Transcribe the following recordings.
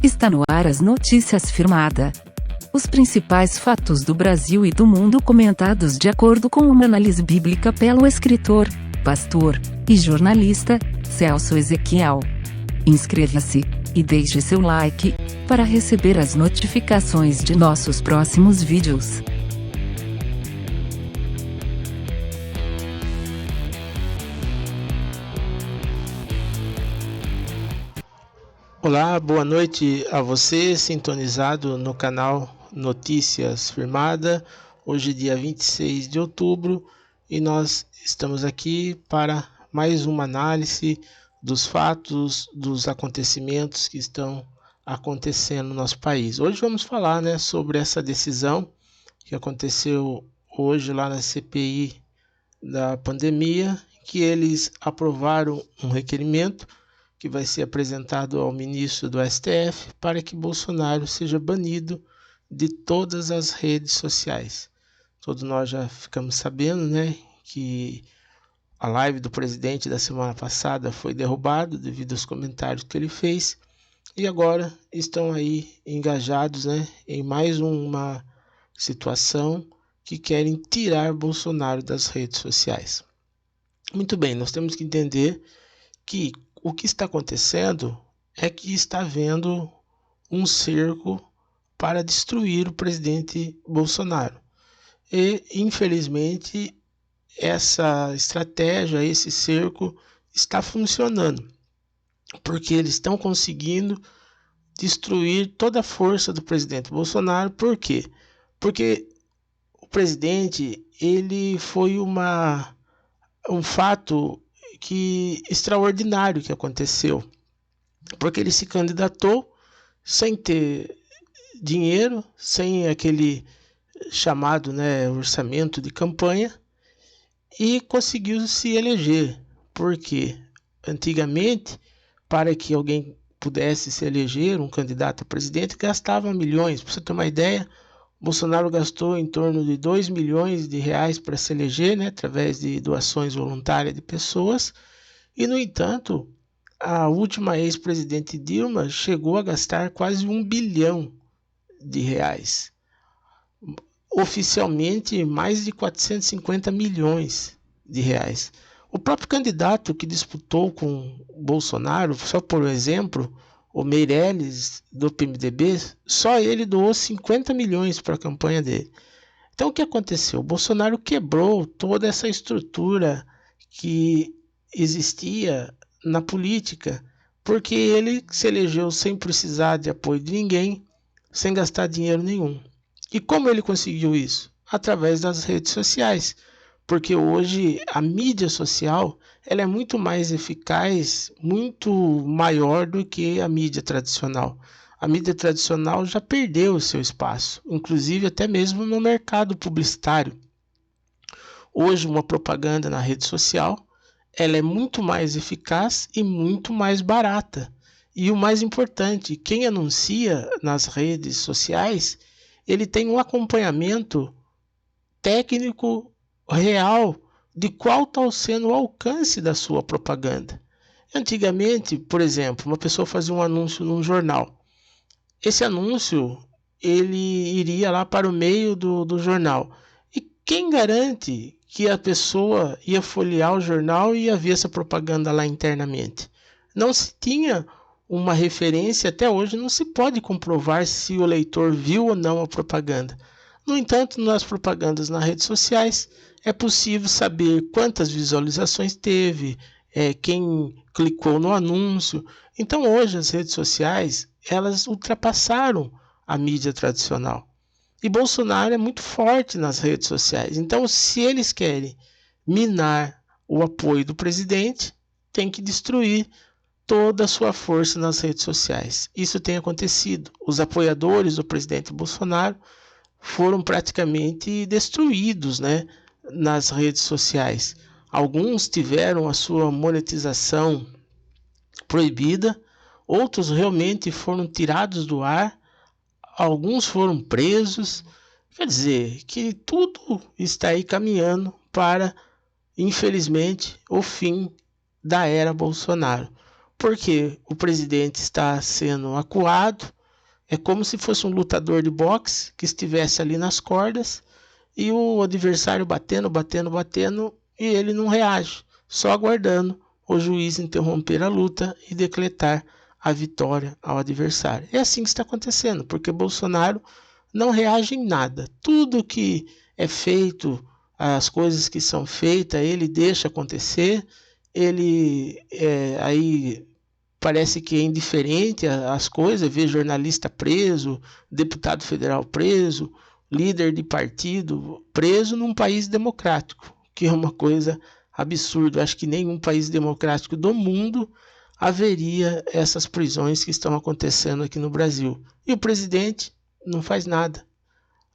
Está no ar as notícias firmada. Os principais fatos do Brasil e do mundo comentados de acordo com uma análise bíblica pelo escritor, pastor e jornalista, Celso Ezequiel. Inscreva-se e deixe seu like para receber as notificações de nossos próximos vídeos. Olá, boa noite a você, sintonizado no canal Notícias Firmada. Hoje, dia 26 de outubro, e nós estamos aqui para mais uma análise dos fatos, dos acontecimentos que estão acontecendo no nosso país. Hoje vamos falar, sobre essa decisão que aconteceu hoje lá na CPI da pandemia, que eles aprovaram um requerimento que vai ser apresentado ao ministro do STF para que Bolsonaro seja banido de todas as redes sociais. Todos nós já ficamos sabendo, que a live do presidente da semana passada foi derrubada devido aos comentários que ele fez, e agora estão aí engajados, em mais uma situação que querem tirar Bolsonaro das redes sociais. Muito bem, nós temos que entender que o que está acontecendo é que está havendo um cerco para destruir o presidente Bolsonaro. E, infelizmente, essa estratégia, esse cerco está funcionando, porque eles estão conseguindo destruir toda a força do presidente Bolsonaro. Por quê? Porque o presidente, ele foi um fato extraordinário que aconteceu, porque ele se candidatou sem ter dinheiro, sem aquele chamado orçamento de campanha, e conseguiu se eleger. Porque antigamente, para que alguém pudesse se eleger, um candidato a presidente, gastava milhões. Para você ter uma ideia, Bolsonaro gastou em torno de 2 milhões de reais para se eleger, através de doações voluntárias de pessoas. E, no entanto, a última ex-presidente Dilma chegou a gastar quase 1 bilhão de reais. Oficialmente, mais de 450 milhões de reais. O próprio candidato que disputou com Bolsonaro, só por exemplo, o Meirelles, do PMDB, só ele doou 50 milhões para a campanha dele. Então, o que aconteceu? O Bolsonaro quebrou toda essa estrutura que existia na política, porque ele se elegeu sem precisar de apoio de ninguém, sem gastar dinheiro nenhum. E como ele conseguiu isso? Através das redes sociais. Porque hoje a mídia social ela é muito mais eficaz, muito maior do que a mídia tradicional. A mídia tradicional já perdeu o seu espaço, inclusive até mesmo no mercado publicitário. Hoje uma propaganda na rede social ela é muito mais eficaz e muito mais barata. E o mais importante, quem anuncia nas redes sociais, ele tem um acompanhamento técnico real de qual está sendo o alcance da sua propaganda. Antigamente, por exemplo, uma pessoa fazia um anúncio num jornal. Esse anúncio ele iria lá para o meio do jornal. E quem garante que a pessoa ia folhear o jornal e ia ver essa propaganda lá internamente? Não se tinha uma referência, até hoje não se pode comprovar se o leitor viu ou não a propaganda. No entanto, nas propagandas nas redes sociais, é possível saber quantas visualizações teve, quem clicou no anúncio. Então, hoje, as redes sociais, elas ultrapassaram a mídia tradicional. E Bolsonaro é muito forte nas redes sociais. Então, se eles querem minar o apoio do presidente, tem que destruir toda a sua força nas redes sociais. Isso tem acontecido. Os apoiadores do presidente Bolsonaro foram praticamente destruídos, nas redes sociais. Alguns tiveram a sua monetização proibida, outros realmente foram tirados do ar, alguns foram presos. Quer dizer, que tudo está aí caminhando para, infelizmente, o fim da era Bolsonaro. porque o presidente está sendo acuado, é como se fosse um lutador de boxe que estivesse ali nas cordas e o adversário batendo, e ele não reage, só aguardando o juiz interromper a luta e decretar a vitória ao adversário. É assim que está acontecendo, porque Bolsonaro não reage em nada. Tudo que é feito, as coisas que são feitas, ele deixa acontecer, ele aí parece que é indiferente às coisas, vê jornalista preso, deputado federal preso, líder de partido preso num país democrático, que é uma coisa absurda. Acho que nenhum país democrático do mundo haveria essas prisões que estão acontecendo aqui no Brasil. E o presidente não faz nada.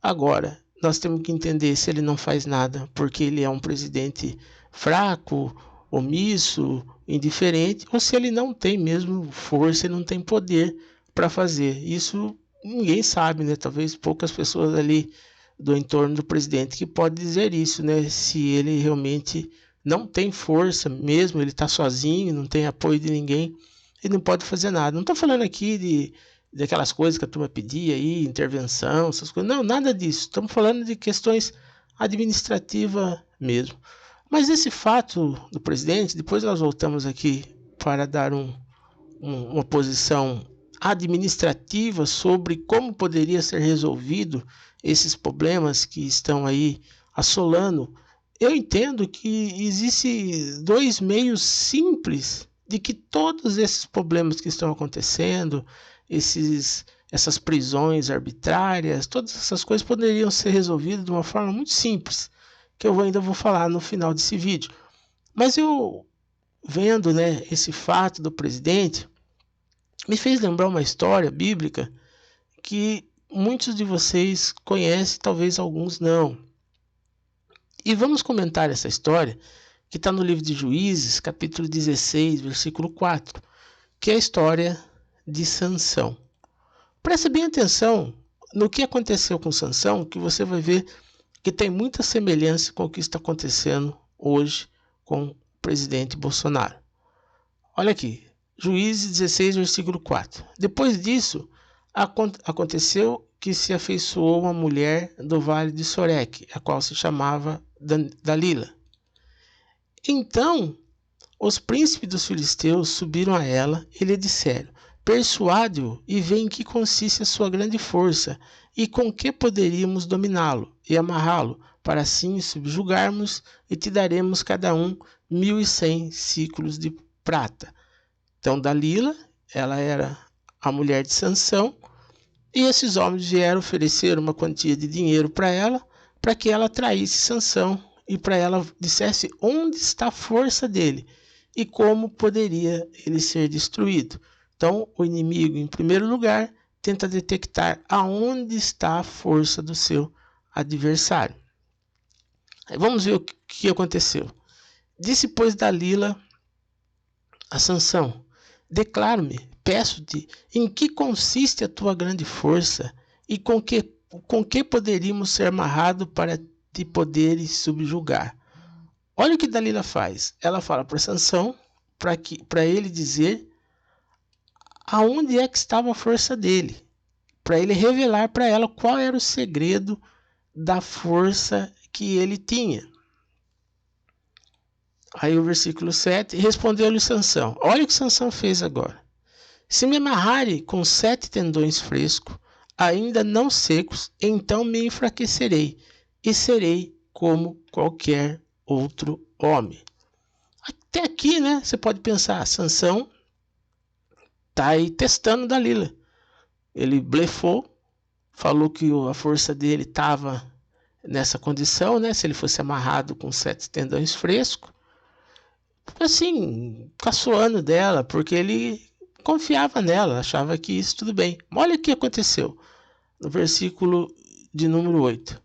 Agora, nós temos que entender se ele não faz nada porque ele é um presidente fraco, omisso, indiferente, ou se ele não tem mesmo força e não tem poder para fazer. Isso ninguém sabe, né? Talvez poucas pessoas ali do entorno do presidente que pode dizer isso, né? Se ele realmente não tem força mesmo, ele está sozinho, não tem apoio de ninguém, ele não pode fazer nada. Não estou falando aqui daquelas coisas que a turma pedia aí, intervenção, essas coisas. Não, nada disso. Estamos falando de questões administrativas mesmo. Mas esse fato do presidente, depois nós voltamos aqui para dar uma posição administrativa sobre como poderia ser resolvido esses problemas que estão aí assolando. Eu entendo que existe dois meios simples de que todos esses problemas que estão acontecendo, essas prisões arbitrárias, todas essas coisas poderiam ser resolvidas de uma forma muito simples, que eu ainda vou falar no final desse vídeo. Mas eu vendo, né, esse fato do presidente, me fez lembrar uma história bíblica que muitos de vocês conhecem, talvez alguns não. E vamos comentar essa história que está no livro de Juízes, capítulo 16, versículo 4, que é a história de Sansão. Preste bem atenção no que aconteceu com Sansão, que você vai ver que tem muita semelhança com o que está acontecendo hoje com o presidente Bolsonaro. Olha aqui, Juízes 16, versículo 4. Depois disso, aconteceu que se afeiçoou uma mulher do vale de Soreque, a qual se chamava Dalila. Então, os príncipes dos filisteus subiram a ela e lhe disseram: persuade-o e vê em que consiste a sua grande força, e com que poderíamos dominá-lo e amarrá-lo, para assim subjugarmos, e te daremos cada um 1.100 ciclos de prata. Então Dalila, ela era a mulher de Sansão, e esses homens vieram oferecer uma quantia de dinheiro para ela, para que ela traísse Sansão e para ela dissesse onde está a força dele e como poderia ele ser destruído. Então o inimigo, em primeiro lugar, tenta detectar aonde está a força do seu adversário. Aí vamos ver o que aconteceu. Disse, pois, Dalila a Sansão: declaro-me, peço-te, em que consiste a tua grande força e com que poderíamos ser amarrados para te poderes subjugar. Olha o que Dalila faz. Ela fala para Sansão, para ele dizer aonde é que estava a força dele, para ele revelar para ela qual era o segredo da força que ele tinha. Aí o versículo 7, respondeu-lhe Sansão. Olha o que Sansão fez agora. Se me amarrare com 7 tendões frescos, ainda não secos, então me enfraquecerei e serei como qualquer outro homem. Até aqui, né? Você pode pensar, Sansão está aí testando Dalila. Ele blefou, falou que a força dele estava nessa condição, né? Se ele fosse amarrado com 7 tendões frescos. Assim, caçoando dela, porque ele confiava nela, achava que isso tudo bem. Olha o que aconteceu no versículo de número 8.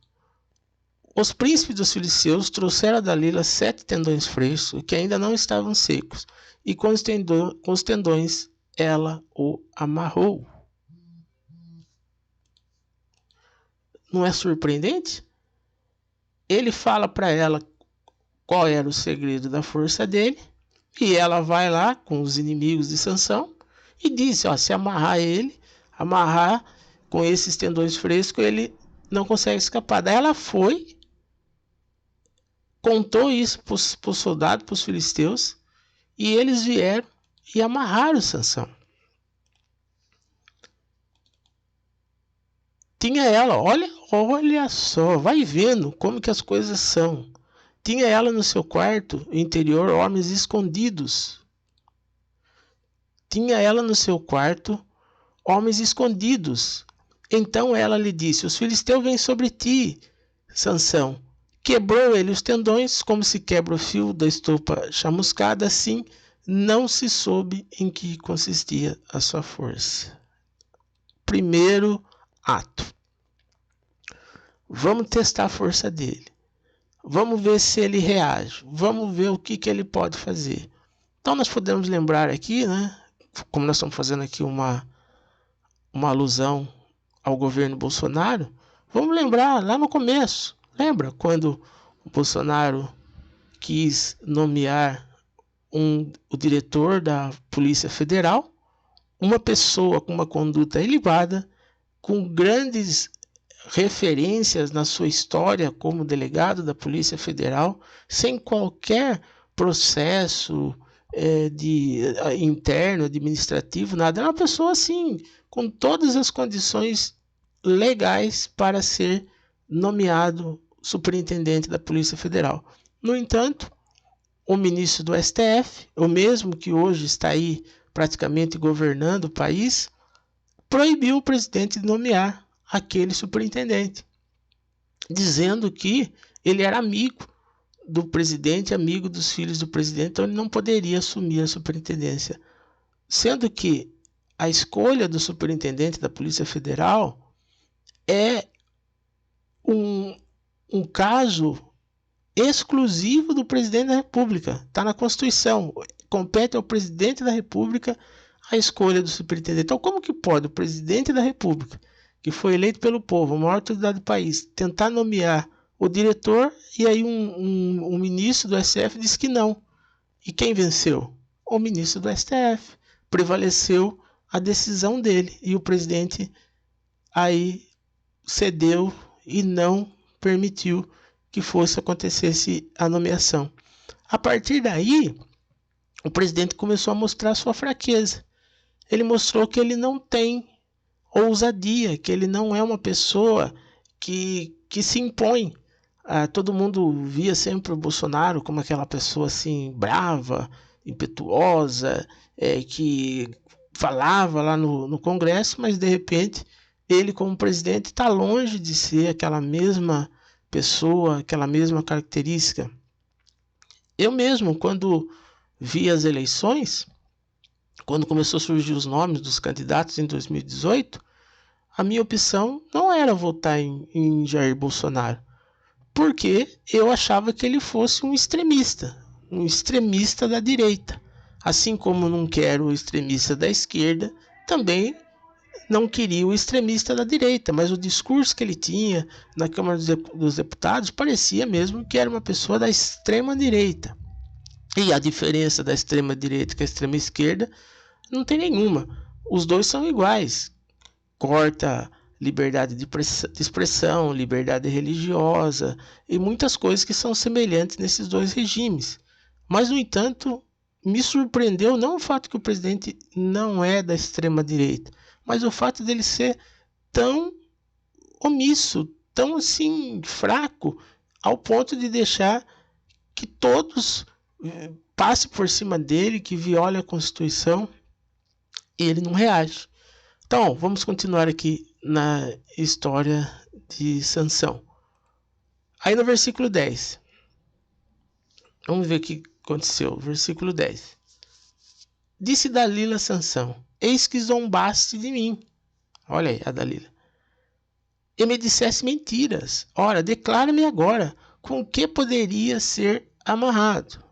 Os príncipes dos filisteus trouxeram a Dalila 7 tendões frescos que ainda não estavam secos, e com os tendões ela o amarrou. Não é surpreendente? Ele fala para ela qual era o segredo da força dele, E ela vai lá com os inimigos de Sansão e diz, ó, se amarrar com esses tendões frescos, ele não consegue escapar. Daí ela foi, contou isso para os soldados, para os filisteus, e eles vieram e amarraram Sansão. Tinha ela, olha só, vai vendo como que as coisas são. Tinha ela no seu quarto interior homens escondidos. Tinha ela no seu quarto homens escondidos. Então ela lhe disse, os filisteus vêm sobre ti, Sansão. Quebrou ele os tendões, como se quebra o fio da estopa chamuscada, assim não se soube em que consistia a sua força. Primeiro ato. Vamos testar a força dele. Vamos ver se ele reage. Vamos ver o que ele pode fazer. Então nós podemos lembrar aqui, né? Como nós estamos fazendo aqui uma alusão ao governo Bolsonaro, vamos lembrar lá no começo. Lembra quando o Bolsonaro quis nomear o diretor da Polícia Federal, uma pessoa com uma conduta ilibada, com grandes referências na sua história como delegado da Polícia Federal, sem qualquer processo interno, administrativo, nada. Era uma pessoa assim, com todas as condições legais para ser nomeado superintendente da Polícia Federal. No entanto, o ministro do STF, o mesmo que hoje está aí praticamente governando o país, proibiu o presidente de nomear aquele superintendente, dizendo que ele era amigo do presidente, amigo dos filhos do presidente, então ele não poderia assumir a superintendência. Sendo que a escolha do superintendente da Polícia Federal é um caso exclusivo do presidente da República. Está na Constituição. Compete ao presidente da República a escolha do superintendente. Então, como que pode o presidente da República, que foi eleito pelo povo, a maior autoridade do país, tentar nomear o diretor e aí um ministro do STF disse que não? E quem venceu? O ministro do STF. Prevaleceu a decisão dele e o presidente aí cedeu e não permitiu que acontecesse a nomeação. A partir daí, o presidente começou a mostrar sua fraqueza. Ele mostrou que ele não tem ousadia, que ele não é uma pessoa que se impõe. Todo mundo via sempre o Bolsonaro como aquela pessoa assim brava, impetuosa, que falava lá no Congresso, mas de repente ele como presidente está longe de ser aquela mesma pessoa, aquela mesma característica. Eu mesmo, quando vi as eleições, quando começou a surgir os nomes dos candidatos em 2018, a minha opção não era votar em Jair Bolsonaro, porque eu achava que ele fosse um extremista da direita. Assim como não quero o extremista da esquerda, também não queria o extremista da direita, mas o discurso que ele tinha na Câmara dos Deputados parecia mesmo que era uma pessoa da extrema direita. E a diferença da extrema direita com a extrema esquerda não tem nenhuma. Os dois são iguais. Corta liberdade de expressão, liberdade religiosa e muitas coisas que são semelhantes nesses dois regimes. Mas, no entanto, me surpreendeu não o fato que o presidente não é da extrema direita, mas o fato dele ser tão omisso, tão assim fraco, ao ponto de deixar que todos passem por cima dele, que violem a Constituição, e ele não reage. Então, vamos continuar aqui na história de Sansão. Aí no versículo 10. Vamos ver o que aconteceu. Versículo 10. Disse Dalila a Sansão: eis que zombaste de mim. Olha aí a Dalila. E me disseste mentiras. Ora, declara-me agora com que poderia ser amarrado.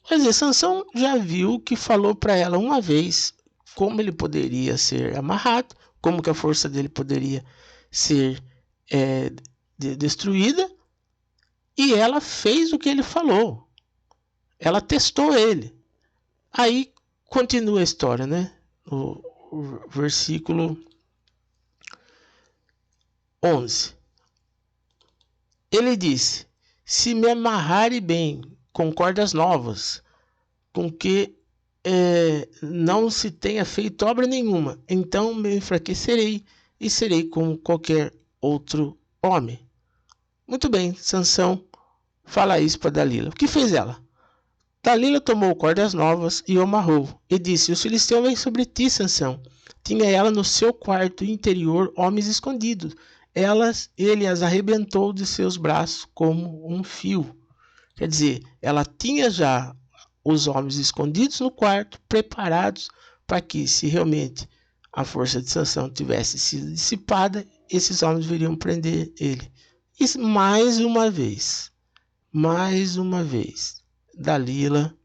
Quer dizer, Sansão já viu que falou para ela uma vez como ele poderia ser amarrado, como que a força dele poderia ser destruída, e ela fez o que ele falou. Ela testou ele. Aí continua a história, né? O versículo 11. Ele disse: se me amarrare bem com cordas novas, com que não se tenha feito obra nenhuma, então me enfraquecerei e serei como qualquer outro homem. Muito bem, Sansão fala isso para Dalila. O que fez ela? Dalila tomou cordas novas e o amarrou, e disse: os filisteus vêm sobre ti, Sansão. Tinha ela no seu quarto interior homens escondidos. Ele as arrebentou de seus braços como um fio. Quer dizer, ela tinha já os homens escondidos no quarto, preparados para que, se realmente a força de Sansão tivesse sido dissipada, esses homens viriam prender ele. E mais uma vez, Dalila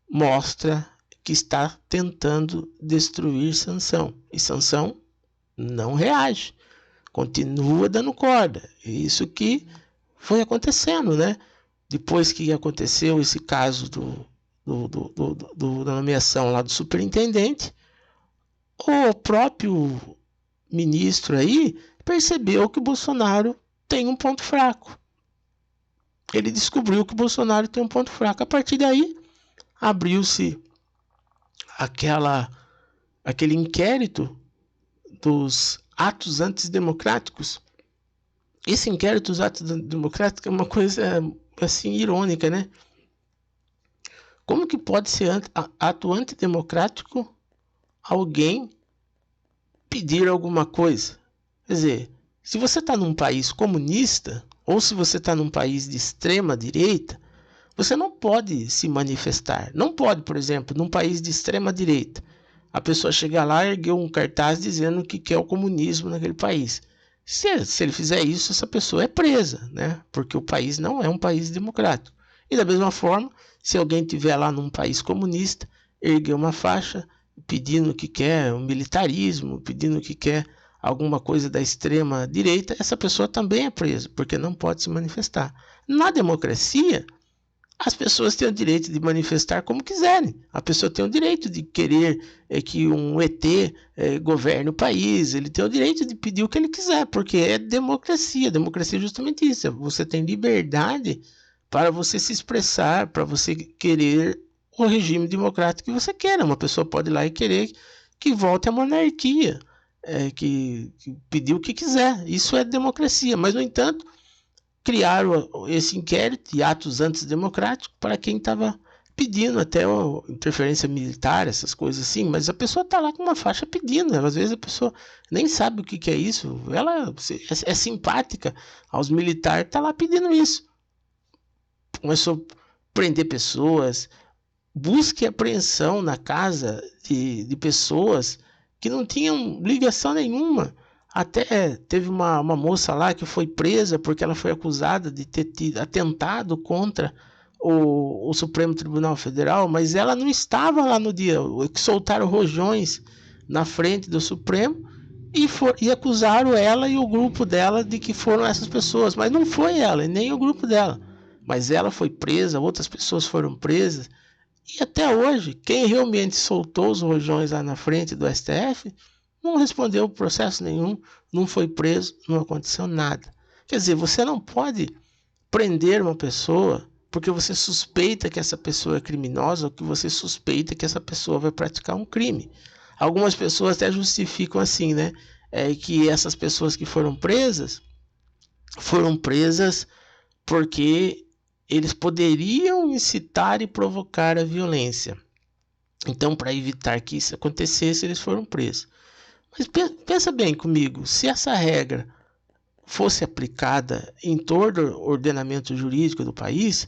mostra que está tentando destruir Sansão. E Sansão não reage, continua dando corda. É isso que foi acontecendo, né? Depois que aconteceu esse caso da nomeação lá do superintendente, o próprio ministro aí percebeu que o Bolsonaro tem um ponto fraco. Ele descobriu que o Bolsonaro tem um ponto fraco. A partir daí, abriu-se aquele inquérito dos atos antidemocráticos. Esse inquérito dos atos antidemocráticos é uma coisa assim irônica, né? Como que pode ser ato antidemocrático alguém pedir alguma coisa? Quer dizer, se você está num país comunista ou se você está num país de extrema direita, você não pode se manifestar. Não pode, por exemplo, num país de extrema direita, a pessoa chegar lá e erguer um cartaz dizendo que quer o comunismo naquele país. Se ele fizer isso, essa pessoa é presa, né? Porque o país não é um país democrático. E da mesma forma, se alguém estiver lá num país comunista, erguer uma faixa pedindo que quer o militarismo, pedindo que quer alguma coisa da extrema direita, essa pessoa também é presa, porque não pode se manifestar. Na democracia, as pessoas têm o direito de manifestar como quiserem. A pessoa tem o direito de querer que um ET governe o país. Ele tem o direito de pedir o que ele quiser, porque é democracia. Democracia é justamente isso. Você tem liberdade para você se expressar, para você querer o regime democrático que você queira. Uma pessoa pode ir lá e querer que volte a monarquia, que pedir o que quiser. Isso é democracia. Mas, no entanto, criaram esse inquérito de atos antidemocráticos para quem estava pedindo até interferência militar, essas coisas assim, mas a pessoa está lá com uma faixa pedindo, às vezes a pessoa nem sabe o que é isso, ela é simpática aos militares, está lá pedindo isso. Começou a prender pessoas, busca e apreensão na casa de pessoas que não tinham ligação nenhuma. Até teve uma moça lá que foi presa porque ela foi acusada de ter atentado contra o Supremo Tribunal Federal, mas ela não estava lá no dia que soltaram rojões na frente do Supremo e acusaram ela e o grupo dela de que foram essas pessoas, mas não foi ela e nem o grupo dela. Mas ela foi presa, outras pessoas foram presas, e até hoje, quem realmente soltou os rojões lá na frente do STF não respondeu processo nenhum, não foi preso, não aconteceu nada. Quer dizer, você não pode prender uma pessoa porque você suspeita que essa pessoa é criminosa ou que você suspeita que essa pessoa vai praticar um crime. Algumas pessoas até justificam assim, né? Que essas pessoas que foram presas porque eles poderiam incitar e provocar a violência. Então, para evitar que isso acontecesse, eles foram presos. Mas pensa bem comigo, se essa regra fosse aplicada em todo o ordenamento jurídico do país,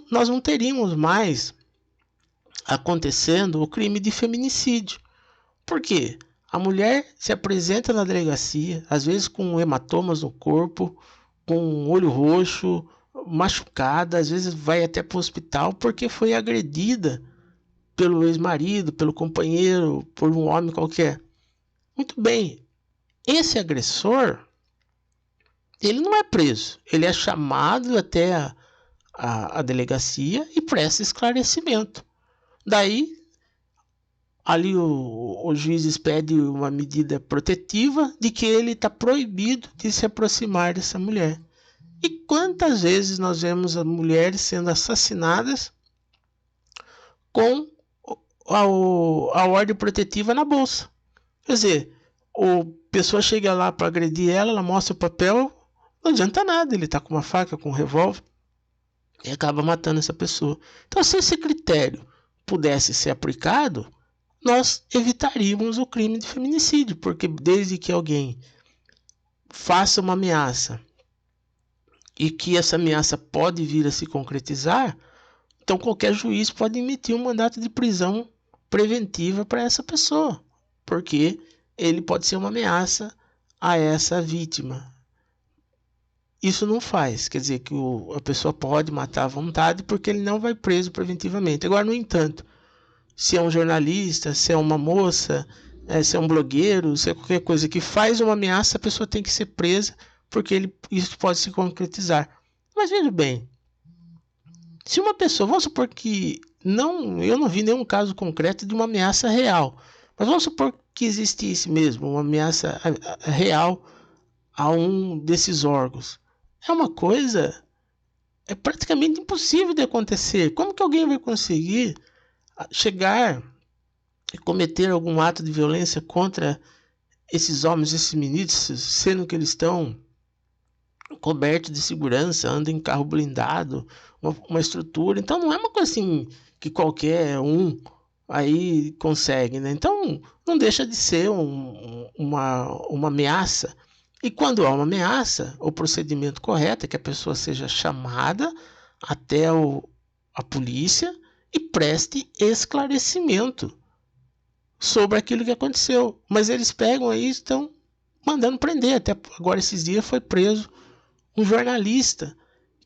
nós não teríamos mais acontecendo o crime de feminicídio. Por quê? A mulher se apresenta na delegacia, às vezes com hematomas no corpo, com um olho roxo, machucada, às vezes vai até para o hospital porque foi agredida pelo ex-marido, pelo companheiro, por um homem qualquer. Muito bem, esse agressor, ele não é preso, ele é chamado até a delegacia e presta esclarecimento. Daí, ali os juízes pedem uma medida protetiva de que ele está proibido de se aproximar dessa mulher. E quantas vezes nós vemos as mulheres sendo assassinadas com a ordem protetiva na bolsa? Quer dizer, a pessoa chega lá para agredir ela mostra o papel, não adianta nada, ele está com uma faca, com um revólver, e acaba matando essa pessoa. Então, se esse critério pudesse ser aplicado, nós evitaríamos o crime de feminicídio, porque desde que alguém faça uma ameaça e que essa ameaça pode vir a se concretizar, então qualquer juiz pode emitir um mandato de prisão preventiva para essa pessoa, porque ele pode ser uma ameaça a essa vítima. Isso não faz, quer dizer que a pessoa pode matar à vontade porque ele não vai preso preventivamente. Agora, no entanto, se é um jornalista, se é uma moça, se é um blogueiro, se é qualquer coisa que faz uma ameaça, a pessoa tem que ser presa porque isso pode se concretizar. Mas veja bem, se uma pessoa, vamos supor que eu não vi nenhum caso concreto de uma ameaça real, mas vamos supor que existisse mesmo uma ameaça real a um desses órgãos. É uma coisa praticamente impossível de acontecer. Como que alguém vai conseguir chegar e cometer algum ato de violência contra esses homens, esses ministros, sendo que eles estão cobertos de segurança, andam em carro blindado, uma estrutura? Então não é uma coisa assim que qualquer um aí consegue, né? Então não deixa de ser uma ameaça. E quando há uma ameaça, o procedimento correto é que a pessoa seja chamada até a polícia e preste esclarecimento sobre aquilo que aconteceu. Mas eles pegam aí e estão mandando prender. Até agora, esses dias, foi preso um jornalista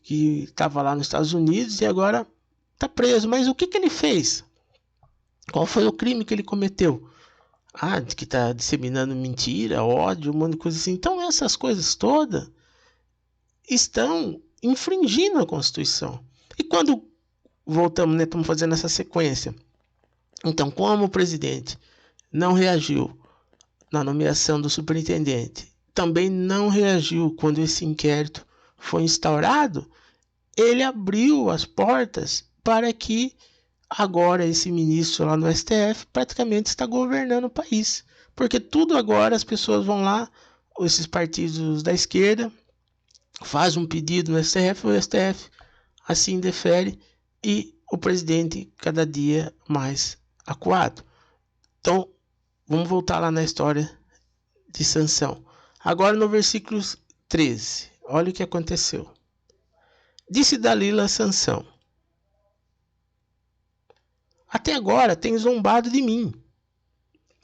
que estava lá nos Estados Unidos e agora está preso. Mas o que ele fez? Qual foi o crime que ele cometeu? De que está disseminando mentira, ódio, um monte de coisa assim. Então essas coisas todas estão infringindo a Constituição. E quando voltamos, né, estamos fazendo essa sequência. Então, como o presidente não reagiu na nomeação do superintendente, também não reagiu quando esse inquérito foi instaurado, ele abriu as portas para que agora esse ministro lá no STF praticamente está governando o país. Porque tudo agora as pessoas vão lá, esses partidos da esquerda, fazem um pedido no STF, o STF assim defere e o presidente cada dia mais acuado. Então, vamos voltar lá na história de Sansão. Agora no versículo 13, olha o que aconteceu. Disse Dalila a Sansão: até agora tens zombado de mim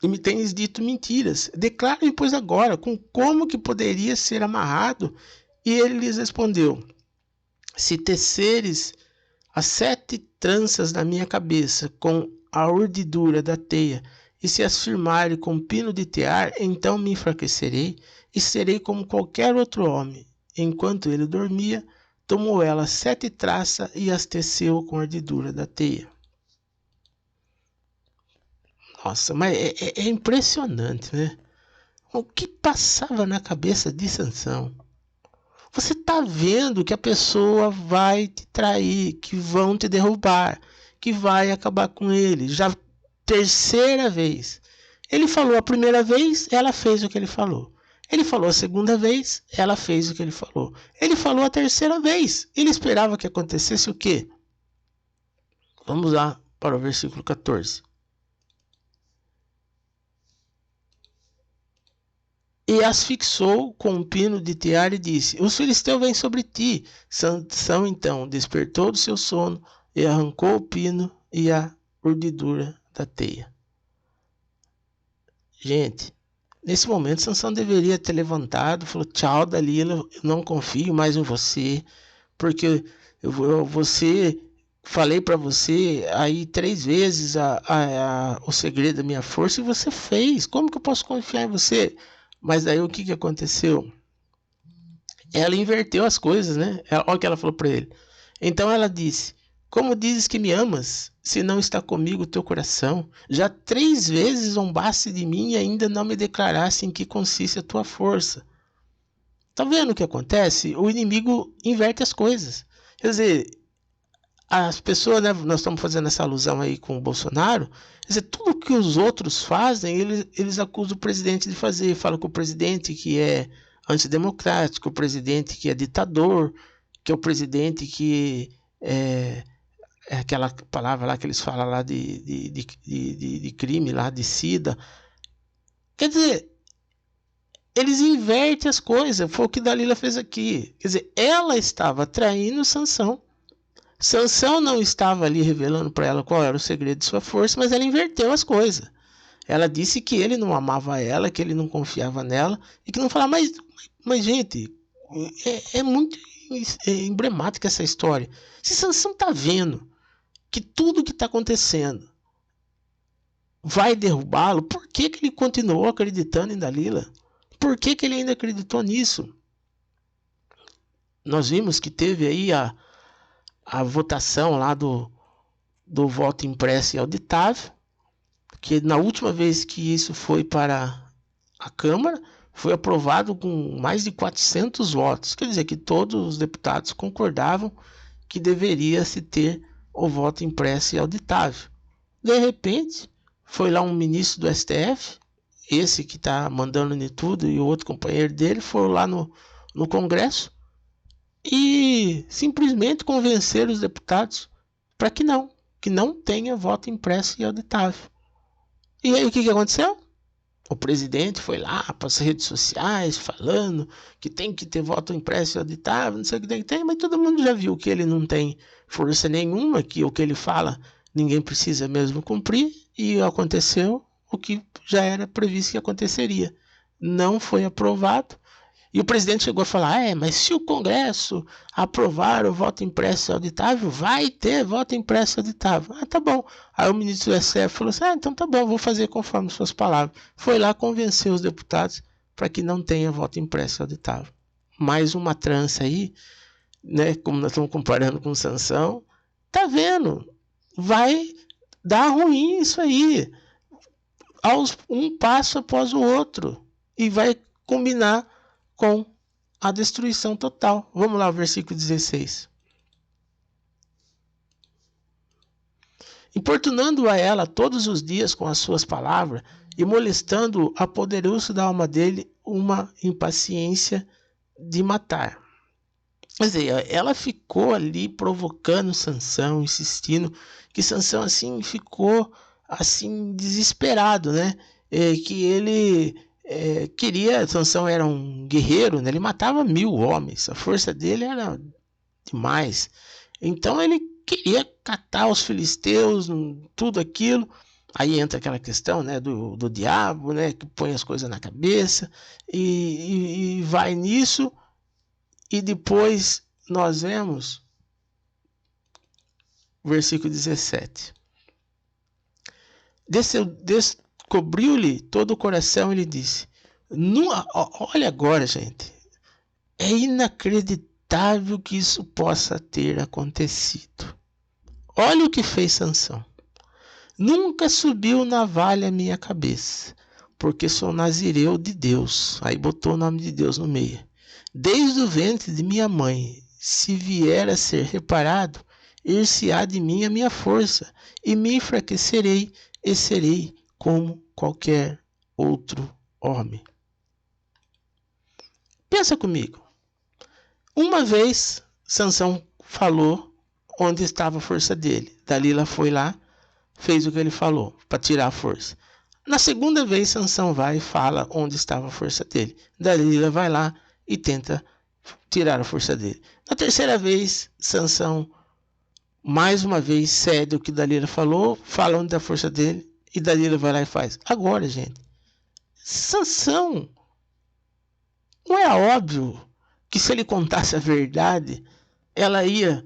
e me tens dito mentiras. Declara-me, pois, agora com como que poderia ser amarrado. E ele lhes respondeu: se teceres as 7 tranças na minha cabeça com a urdidura da teia, e se as firmare com pino de tear, então me enfraquecerei e serei como qualquer outro homem. Enquanto ele dormia, tomou ela 7 traças e as teceu com a urdidura da teia. Nossa, mas é impressionante, né? O que passava na cabeça de Sansão? Você está vendo que a pessoa vai te trair, que vão te derrubar, que vai acabar com ele. Já terceira vez. Ele falou a primeira vez, ela fez o que ele falou. Ele falou a segunda vez, ela fez o que ele falou. Ele falou a terceira vez. Ele esperava que acontecesse o quê? Vamos lá para o versículo 14. E as fixou com um pino de tear e disse: os filisteus vêm sobre ti. Sansão então despertou do seu sono e arrancou o pino e a urdidura da teia. Gente, nesse momento Sansão deveria ter levantado, falou: tchau, Dalila, eu não confio mais em você, porque falei para você aí 3 vezes o segredo da minha força e você fez. Como que eu posso confiar em você? Mas daí o que aconteceu? Ela inverteu as coisas, né? Olha o que ela falou para ele. Então ela disse: Como dizes que me amas, se não está comigo o teu coração? Já 3 vezes zombaste de mim e ainda não me declaraste em que consiste a tua força. Tá vendo o que acontece? O inimigo inverte as coisas. Quer dizer, as pessoas, né, nós estamos fazendo essa alusão aí com o Bolsonaro, quer dizer, tudo que os outros fazem, eles acusam o presidente de fazer. Falam que o presidente que é antidemocrático, o presidente que é ditador, que é o presidente que é aquela palavra lá que eles falam lá de crime, lá de SIDA. Quer dizer, eles invertem as coisas. Foi o que Dalila fez aqui. Quer dizer, ela estava traindo Sansão. Sansão não estava ali revelando para ela qual era o segredo de sua força, mas ela inverteu as coisas. Ela disse que ele não amava ela, que ele não confiava nela, e que não falava, mas gente, é muito emblemática essa história. Se Sansão está vendo que tudo que está acontecendo vai derrubá-lo, por que ele continuou acreditando em Dalila? Por que ele ainda acreditou nisso? Nós vimos que teve aí a votação lá do voto impresso e auditável, que na última vez que isso foi para a Câmara, foi aprovado com mais de 400 votos. Quer dizer que todos os deputados concordavam que deveria se ter o voto impresso e auditável. De repente, foi lá um ministro do STF, esse que está mandando em tudo, e o outro companheiro dele, foram lá no Congresso e simplesmente convenceram os deputados para que não tenha voto impresso e auditável. E aí o que aconteceu? O presidente foi lá para as redes sociais falando que tem que ter voto impresso e auditável, não sei o que tem, mas todo mundo já viu que ele não tem força nenhuma, que o que ele fala ninguém precisa mesmo cumprir, e aconteceu o que já era previsto que aconteceria. Não foi aprovado. E o presidente chegou a falar, mas se o Congresso aprovar o voto impresso e auditável, vai ter voto impresso e auditável. Tá bom. Aí o ministro do STF falou assim, então tá bom, vou fazer conforme suas palavras. Foi lá convencer os deputados para que não tenha voto impresso e auditável. Mais uma trança aí, né, como nós estamos comparando com Sansão, tá vendo? Vai dar ruim isso aí. Um passo após o outro. E vai combinar com a destruição total. Vamos lá, o versículo 16. Importunando a ela todos os dias com as suas palavras e molestando-o, apoderou-se da alma dele uma impaciência de matar. Quer dizer, ela ficou ali provocando Sansão, insistindo, que Sansão assim ficou assim desesperado, né? Que ele queria, Sansão era um guerreiro, né? Ele matava 1000 homens, a força dele era demais. Então ele queria catar os filisteus, tudo aquilo. Aí entra aquela questão, né, do diabo, né, que põe as coisas na cabeça e vai nisso. E depois nós vemos versículo 17. Descobriu-lhe todo o coração e lhe disse, olha agora, gente, é inacreditável que isso possa ter acontecido. Olha o que fez Sansão. Nunca subiu navalha a minha cabeça, porque sou nazireu de Deus. Aí botou o nome de Deus no meio. Desde o ventre de minha mãe, se vier a ser reparado, ir-se-á de mim a minha força, e me enfraquecerei, e serei como qualquer outro homem. Pensa comigo. Uma vez, Sansão falou onde estava a força dele. Dalila foi lá, fez o que ele falou, para tirar a força. Na segunda vez, Sansão vai e fala onde estava a força dele. Dalila vai lá e tenta tirar a força dele. Na terceira vez, Sansão, mais uma vez, cede o que Dalila falou, fala onde é a força dele, e Dalila vai lá e faz. Agora, gente, Sansão, não é óbvio que se ele contasse a verdade, ela ia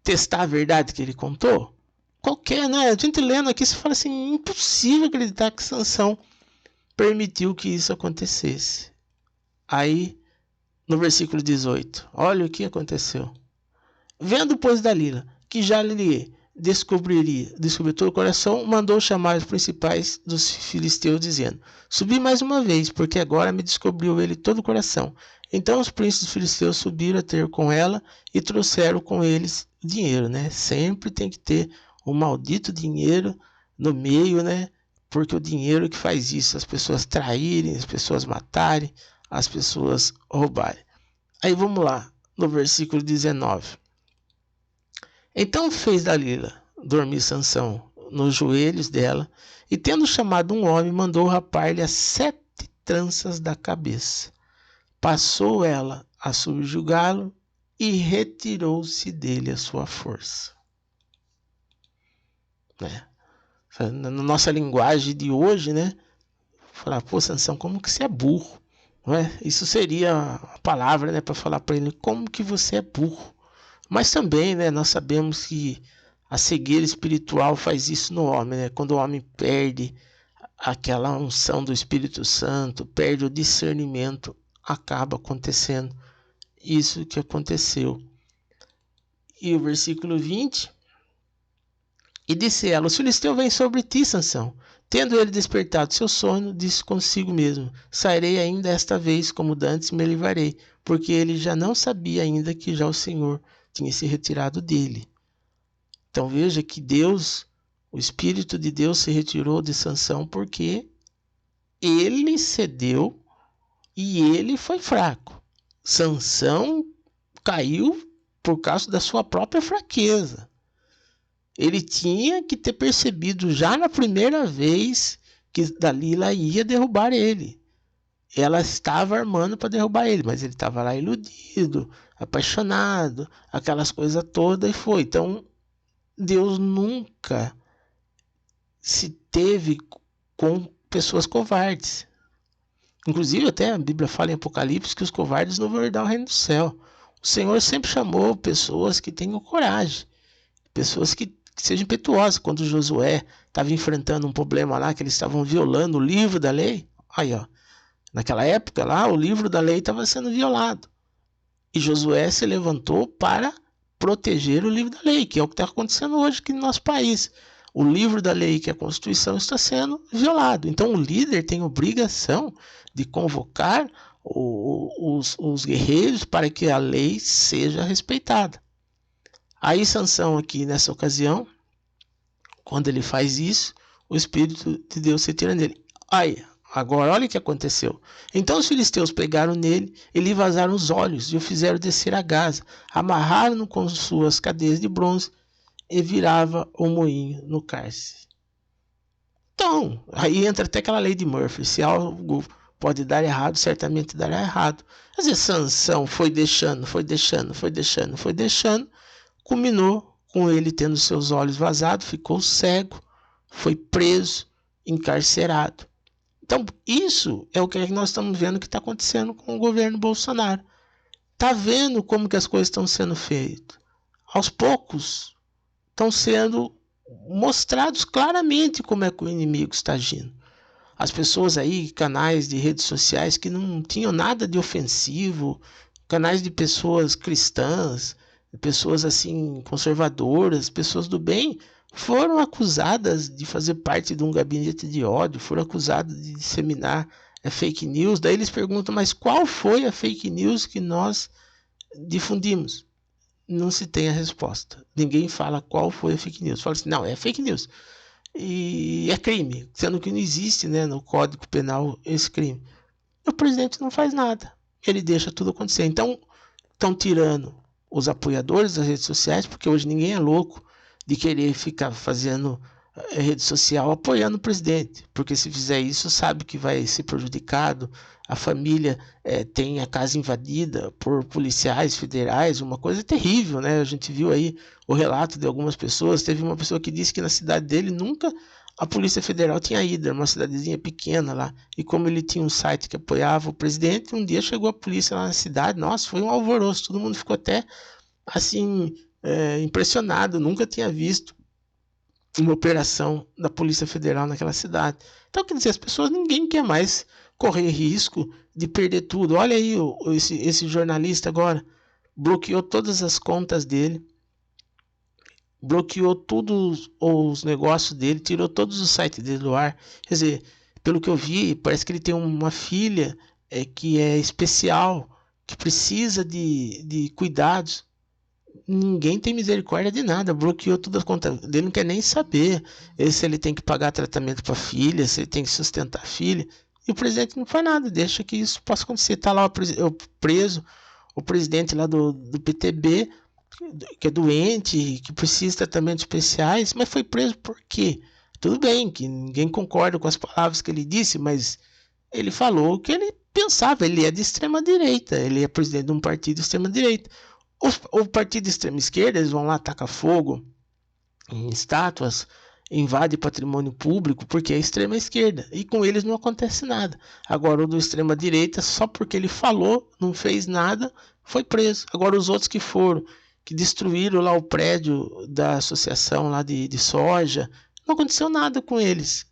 testar a verdade que ele contou? Qualquer, né? A gente lendo aqui, você fala assim, impossível acreditar que Sansão permitiu que isso acontecesse. Aí, no versículo 18, olha o que aconteceu. Vendo, pois, Dalila que já lhe descobriu todo o coração, mandou chamar os principais dos filisteus, dizendo: Subi mais uma vez, porque agora me descobriu ele todo o coração. Então os príncipes dos filisteus subiram a ter com ela e trouxeram com eles dinheiro, né? Sempre tem que ter o maldito dinheiro no meio, né? Porque o dinheiro que faz isso, as pessoas traírem, as pessoas matarem, as pessoas roubarem. Aí vamos lá, no versículo 19. Então fez Dalila dormir Sansão nos joelhos dela, e tendo chamado um homem, mandou rapar-lhe as 7 tranças da cabeça. Passou ela a subjugá-lo e retirou-se dele a sua força. Na nossa linguagem de hoje, né? Falar, pô, Sansão, como que você é burro? Não é? Isso seria a palavra, né, para falar para ele, como que você é burro? Mas também, né, nós sabemos que a cegueira espiritual faz isso no homem, né? Quando o homem perde aquela unção do Espírito Santo, perde o discernimento, acaba acontecendo isso que aconteceu. E o versículo 20: E disse ela: Os filisteus vêm sobre ti, Sansão. Tendo ele despertado seu sono, disse consigo mesmo: Sairei ainda esta vez, como dantes me livrarei, porque ele já não sabia ainda que já o Senhor tinha se retirado dele. Então veja que Deus, o Espírito de Deus se retirou de Sansão porque ele cedeu e ele foi fraco. Sansão caiu por causa da sua própria fraqueza. Ele tinha que ter percebido já na primeira vez que Dalila ia derrubar ele. Ela estava armando para derrubar ele, mas ele estava lá iludido, apaixonado, aquelas coisas todas, e foi. Então, Deus nunca se teve com pessoas covardes. Inclusive, até a Bíblia fala em Apocalipse que os covardes não vão herdar o reino do céu. O Senhor sempre chamou pessoas que tenham coragem, pessoas que sejam impetuosas. Quando Josué estava enfrentando um problema lá, que eles estavam violando o livro da lei, aí ó, naquela época lá, o livro da lei estava sendo violado. E Josué se levantou para proteger o livro da lei, que é o que está acontecendo hoje aqui no nosso país. O livro da lei, que é a Constituição, está sendo violado. Então o líder tem obrigação de convocar os guerreiros para que a lei seja respeitada. Aí Sansão aqui nessa ocasião, quando ele faz isso, o Espírito de Deus se tira dele. Aí, agora olha o que aconteceu. Então os filisteus pegaram nele e lhe vazaram os olhos e o fizeram descer a Gaza, amarraram-no com suas cadeias de bronze e virava o moinho no cárcere. Então, aí entra até aquela lei de Murphy. Se algo pode dar errado, certamente dará errado. Quer dizer, Sansão foi deixando, culminou com ele tendo seus olhos vazados, ficou cego, foi preso, encarcerado. Então, isso é o que nós estamos vendo que está acontecendo com o governo Bolsonaro. Está vendo como que as coisas estão sendo feitas? Aos poucos, estão sendo mostrados claramente como é que o inimigo está agindo. As pessoas aí, canais de redes sociais que não tinham nada de ofensivo, canais de pessoas cristãs, pessoas assim conservadoras, pessoas do bem, foram acusadas de fazer parte de um gabinete de ódio, foram acusadas de disseminar fake news. Daí eles perguntam, mas qual foi a fake news que nós difundimos? Não se tem a resposta. Ninguém fala qual foi a fake news. Fala assim, não, é fake news. E é crime, sendo que não existe, né, no Código Penal esse crime. O presidente não faz nada. Ele deixa tudo acontecer. Então, estão tirando os apoiadores das redes sociais, porque hoje ninguém é louco de querer ficar fazendo rede social apoiando o presidente, porque se fizer isso sabe que vai ser prejudicado, a família tem a casa invadida por policiais federais, uma coisa terrível, né? A gente viu aí o relato de algumas pessoas, teve uma pessoa que disse que na cidade dele nunca a Polícia Federal tinha ido, era uma cidadezinha pequena lá, e como ele tinha um site que apoiava o presidente, um dia chegou a polícia lá na cidade, nossa, foi um alvoroço, todo mundo ficou até assim impressionado, nunca tinha visto uma operação da Polícia Federal naquela cidade. Então, quer dizer, as pessoas, ninguém quer mais correr risco de perder tudo. Olha aí, esse jornalista agora bloqueou todas as contas dele, bloqueou todos os negócios dele, tirou todos os sites dele do ar. Quer dizer, pelo que eu vi, parece que ele tem uma filha que é especial, que precisa de cuidados. Ninguém tem misericórdia de nada, bloqueou todas as contas dele, não quer nem saber se ele tem que pagar tratamento para a filha, se ele tem que sustentar a filha. E o presidente não faz nada, deixa que isso possa acontecer. Está lá preso o presidente lá do PTB, que é doente, que precisa de tratamentos especiais, mas foi preso por quê? Tudo bem que ninguém concorda com as palavras que ele disse, mas ele falou o que ele pensava. Ele é de extrema direita, ele é presidente de um partido de extrema direita. O partido de extrema esquerda, eles vão lá, tacar fogo em estátuas, invade patrimônio público, porque é extrema esquerda, e com eles não acontece nada. Agora o do extrema direita, só porque ele falou, não fez nada, foi preso. Agora os outros que foram, que destruíram lá o prédio da associação lá de soja, não aconteceu nada com eles.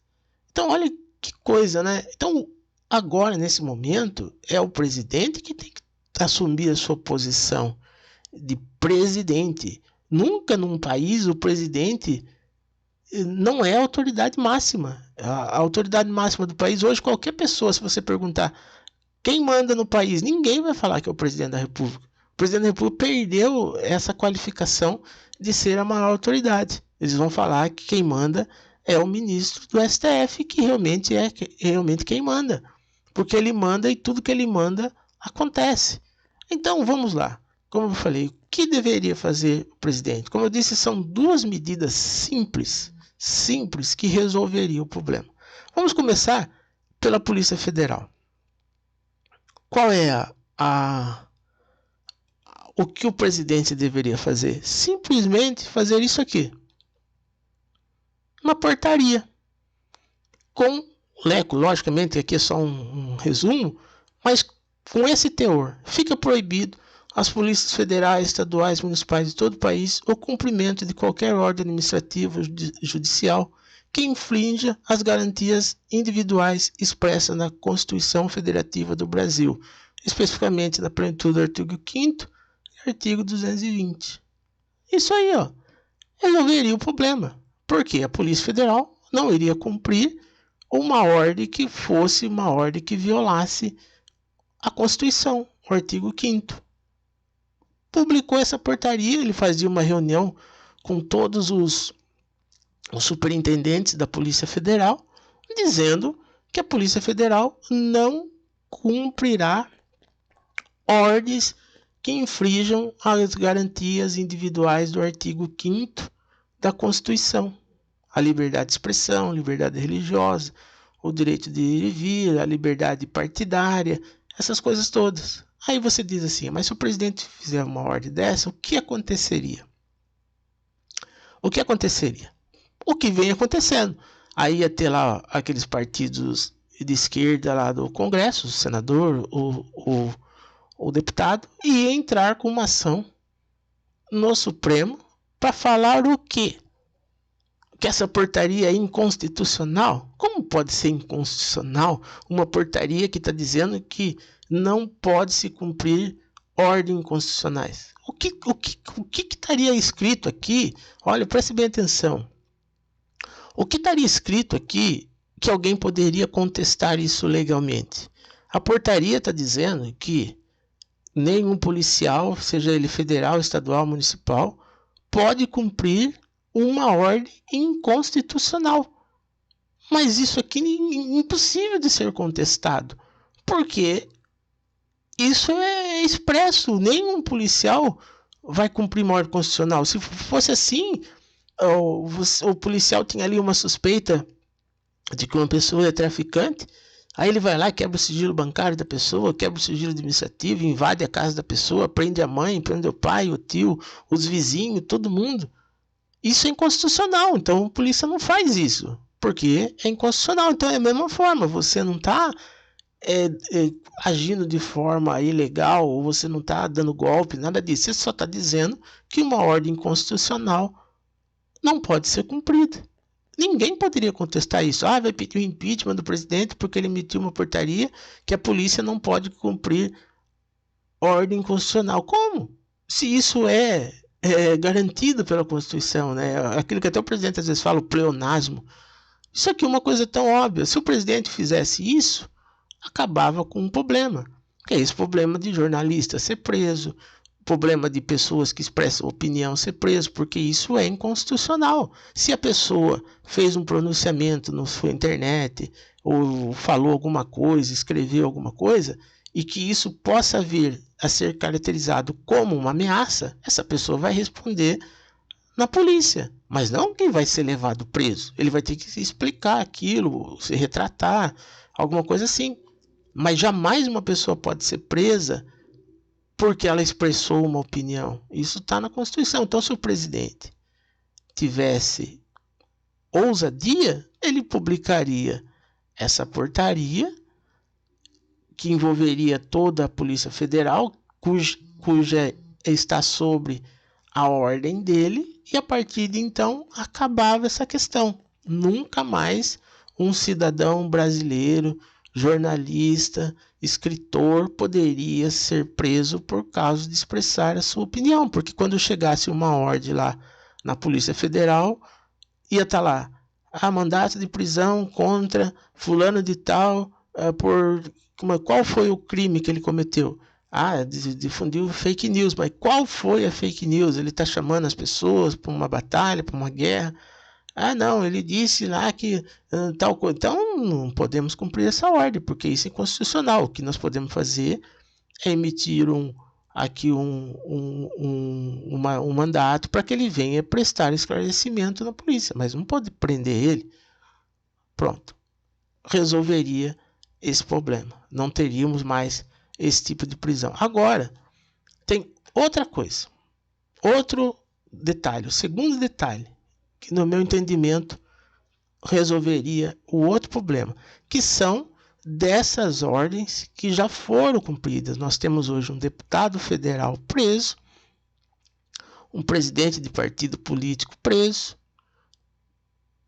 Então olha que coisa, né? Então agora, nesse momento, é o presidente que tem que assumir a sua posição de presidente. Nunca num país o presidente não é a autoridade máxima. A autoridade máxima do país, hoje, qualquer pessoa, se você perguntar quem manda no país, ninguém vai falar que é o presidente da República. O presidente da República perdeu essa qualificação de ser a maior autoridade. Eles vão falar que quem manda é o ministro do STF, que realmente é quem manda. Porque ele manda e tudo que ele manda acontece. Então, vamos lá. Como eu falei, o que deveria fazer o presidente? Como eu disse, são duas medidas simples que resolveriam o problema. Vamos começar pela Polícia Federal. Qual é o que o presidente deveria fazer? Simplesmente fazer isso aqui. Uma portaria. Com leco, logicamente, aqui é só um resumo, mas com esse teor. Fica proibido às polícias federais, estaduais, municipais de todo o país o cumprimento de qualquer ordem administrativa ou judicial que infrinja as garantias individuais expressas na Constituição Federativa do Brasil, especificamente na plenitude do artigo 5º e artigo 220. Isso aí, resolveria o problema, porque a Polícia Federal não iria cumprir uma ordem que fosse uma ordem que violasse a Constituição, o artigo 5º. Publicou essa portaria, ele fazia uma reunião com todos os superintendentes da Polícia Federal, dizendo que a Polícia Federal não cumprirá ordens que infrijam as garantias individuais do artigo 5º da Constituição. A liberdade de expressão, liberdade religiosa, o direito de ir e vir, a liberdade partidária, essas coisas todas. Aí você diz assim, mas se o presidente fizer uma ordem dessa, o que aconteceria? O que aconteceria? O que vem acontecendo. Aí ia ter lá aqueles partidos de esquerda lá do Congresso, o senador, o deputado, e ia entrar com uma ação no Supremo para falar o quê? Que essa portaria é inconstitucional? Como pode ser inconstitucional uma portaria que está dizendo que não pode se cumprir ordens constitucionais? O que estaria escrito aqui? Olha, preste bem atenção. O que estaria escrito aqui que alguém poderia contestar isso legalmente? A portaria está dizendo que nenhum policial, seja ele federal, estadual, municipal, pode cumprir uma ordem inconstitucional. Mas isso aqui é impossível de ser contestado, porque isso é expresso. Nenhum policial vai cumprir uma ordem constitucional. Se fosse assim, o policial tinha ali uma suspeita de que uma pessoa é traficante, aí ele vai lá, quebra o sigilo bancário da pessoa, quebra o sigilo administrativo, invade a casa da pessoa, prende a mãe, prende o pai, o tio, os vizinhos, todo mundo. Isso é inconstitucional, então a polícia não faz isso, porque é inconstitucional. Então é a mesma forma, você não está agindo de forma ilegal, ou você não está dando golpe, nada disso. Você só está dizendo que uma ordem constitucional não pode ser cumprida. Ninguém poderia contestar isso. Vai pedir o impeachment do presidente porque ele emitiu uma portaria que a polícia não pode cumprir ordem constitucional. Como? Se isso é garantido pela Constituição, né? Aquilo que até o presidente às vezes fala, o pleonasmo. Isso aqui é uma coisa tão óbvia. Se o presidente fizesse isso, acabava com um problema, que é esse problema de jornalista ser preso, problema de pessoas que expressam opinião ser preso, porque isso é inconstitucional. Se a pessoa fez um pronunciamento na sua internet, ou falou alguma coisa, escreveu alguma coisa, e que isso possa vir a ser caracterizado como uma ameaça, essa pessoa vai responder na polícia, mas não quem vai ser levado preso. Ele vai ter que se explicar aquilo, se retratar, alguma coisa assim. Mas jamais uma pessoa pode ser presa porque ela expressou uma opinião. Isso está na Constituição. Então, se o presidente tivesse ousadia, ele publicaria essa portaria que envolveria toda a Polícia Federal, cuja está sobre a ordem dele, e a partir de então acabava essa questão. Nunca mais um cidadão brasileiro, jornalista, escritor poderia ser preso por causa de expressar a sua opinião, porque quando chegasse uma ordem lá na Polícia Federal, ia estar lá, mandato de prisão contra fulano de tal, qual foi o crime que ele cometeu? Difundiu fake news, mas qual foi a fake news? Ele está chamando as pessoas para uma batalha, para uma guerra. Não, ele disse lá que tal coisa. Então, não podemos cumprir essa ordem, porque isso é inconstitucional. O que nós podemos fazer é emitir um mandato para que ele venha prestar esclarecimento na polícia, mas não pode prender ele. Pronto. Resolveria esse problema. Não teríamos mais esse tipo de prisão. Agora, tem outra coisa. Outro detalhe. O segundo detalhe, que no meu entendimento resolveria o outro problema, que são dessas ordens que já foram cumpridas. Nós temos hoje um deputado federal preso, um presidente de partido político preso,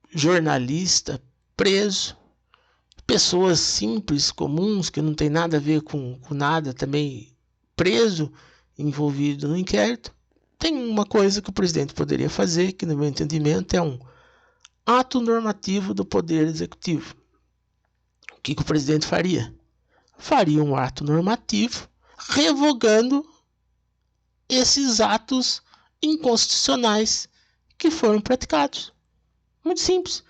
jornalista preso, pessoas simples, comuns, que não tem nada a ver com nada, também preso, envolvido no inquérito. Tem uma coisa que o presidente poderia fazer, que no meu entendimento é um ato normativo do Poder Executivo. O que o presidente faria? Faria um ato normativo revogando esses atos inconstitucionais que foram praticados. Muito simples.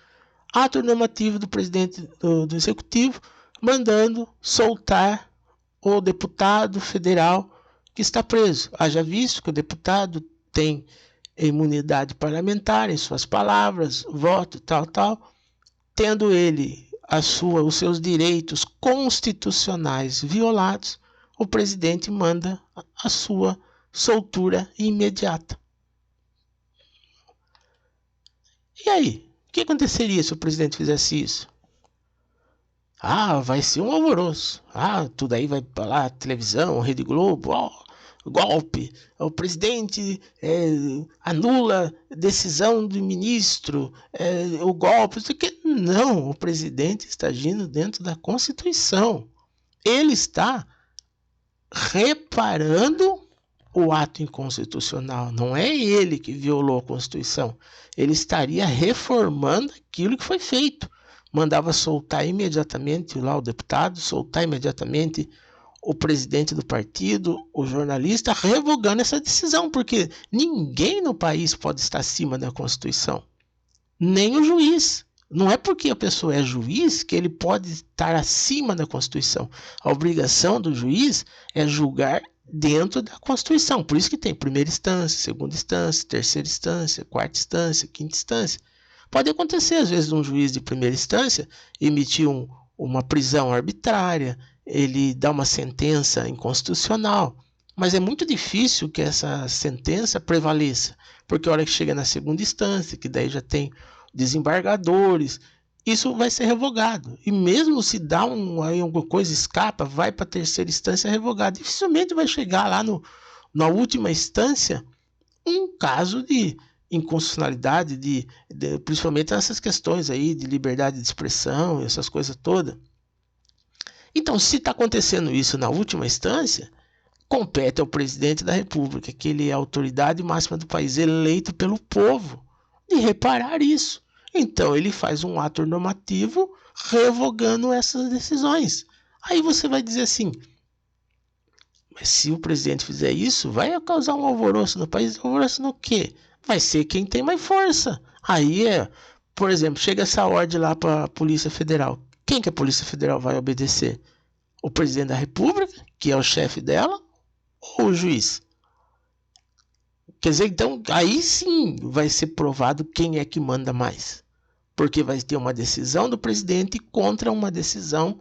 Ato normativo do presidente do Executivo mandando soltar o deputado federal que está preso. Haja visto que o deputado tem imunidade parlamentar em suas palavras, voto, tal. Tendo ele os seus direitos constitucionais violados, o presidente manda a sua soltura imediata. E aí? O que aconteceria se o presidente fizesse isso? Vai ser um alvoroço. Tudo aí vai para lá, televisão, Rede Globo, golpe. O presidente anula decisão do ministro, o golpe. Não, o presidente está agindo dentro da Constituição. Ele está reparando o ato inconstitucional. Não é ele que violou a Constituição. Ele estaria reformando aquilo que foi feito. Mandava soltar imediatamente lá o deputado, soltar imediatamente o presidente do partido, o jornalista, revogando essa decisão, porque ninguém no país pode estar acima da Constituição. Nem o juiz. Não é porque a pessoa é juiz que ele pode estar acima da Constituição. A obrigação do juiz é julgar dentro da Constituição. Por isso que tem primeira instância, segunda instância, terceira instância, quarta instância, quinta instância. Pode acontecer, às vezes, um juiz de primeira instância emitir uma prisão arbitrária, ele dá uma sentença inconstitucional, mas é muito difícil que essa sentença prevaleça, porque a hora que chega na segunda instância, que daí já tem desembargadores, isso vai ser revogado. E mesmo se dá alguma coisa, escapa, vai para a terceira instância, é revogado. Dificilmente vai chegar lá na última instância um caso de inconstitucionalidade, principalmente essas questões aí de liberdade de expressão, essas coisas todas. Então, se está acontecendo isso na última instância, compete ao presidente da República, que ele é a autoridade máxima do país, eleito pelo povo, de reparar isso. Então ele faz um ato normativo revogando essas decisões. Aí você vai dizer assim, mas se o presidente fizer isso, vai causar um alvoroço no país. Alvoroço no quê? Vai ser quem tem mais força. Aí por exemplo, chega essa ordem lá para a Polícia Federal. Quem que a Polícia Federal vai obedecer? O presidente da República, que é o chefe dela, ou o juiz? Quer dizer, então, aí sim vai ser provado quem é que manda mais. Porque vai ter uma decisão do presidente contra uma decisão